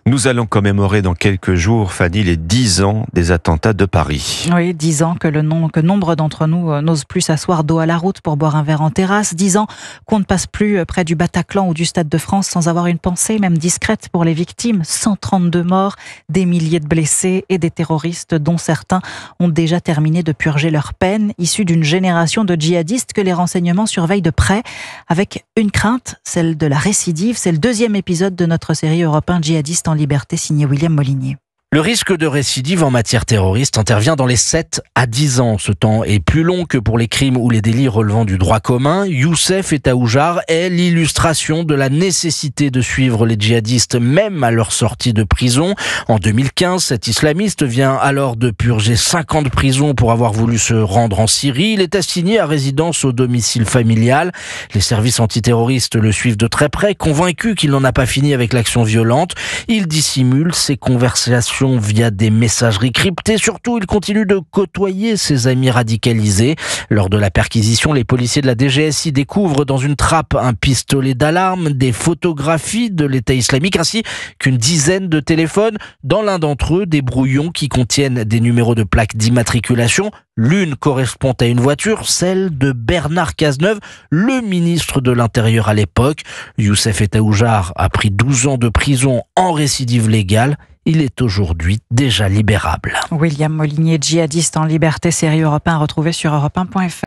Nous allons commémorer dans quelques jours, Fanny, les 10 ans des attentats de Paris. Oui, 10 ans que nombre d'entre nous n'osent plus s'asseoir dos à la route pour boire un verre en terrasse. 10 ans qu'on ne passe plus près du Bataclan ou du Stade de France sans avoir une pensée, même discrète, pour les victimes. 132 morts, des milliers de blessés et des terroristes dont certains ont déjà terminé de purger leur peine, issus d'une génération de djihadistes que les renseignements surveillent de près, avec une crainte, celle de la récidive. C'est le deuxième épisode de notre série Europe 1 Djihadistes en liberté, signé William Molinier. Le risque de récidive en matière terroriste intervient dans les 7 à 10 ans. Ce temps est plus long que pour les crimes ou les délits relevant du droit commun. Youssef Etaoujar est l'illustration de la nécessité de suivre les djihadistes même à leur sortie de prison. En 2015, cet islamiste vient alors de purger 5 ans de prison pour avoir voulu se rendre en Syrie. Il est assigné à résidence au domicile familial. Les services antiterroristes le suivent de très près, convaincus qu'il n'en a pas fini avec l'action violente. Il dissimule ses conversations via des messageries cryptées. Surtout, il continue de côtoyer ses amis radicalisés. Lors de la perquisition, les policiers de la DGSI découvrent dans une trappe un pistolet d'alarme, des photographies de l'État islamique ainsi qu'une dizaine de téléphones. Dans l'un d'entre eux, des brouillons qui contiennent des numéros de plaques d'immatriculation. L'une correspond à une voiture, celle de Bernard Cazeneuve, le ministre de l'Intérieur à l'époque. Youssef Etaoujar a pris 12 ans de prison en récidive légale. Il est aujourd'hui déjà libérable. William Molinier, djihadiste en liberté, série Europe 1, retrouvée sur europe1.fr.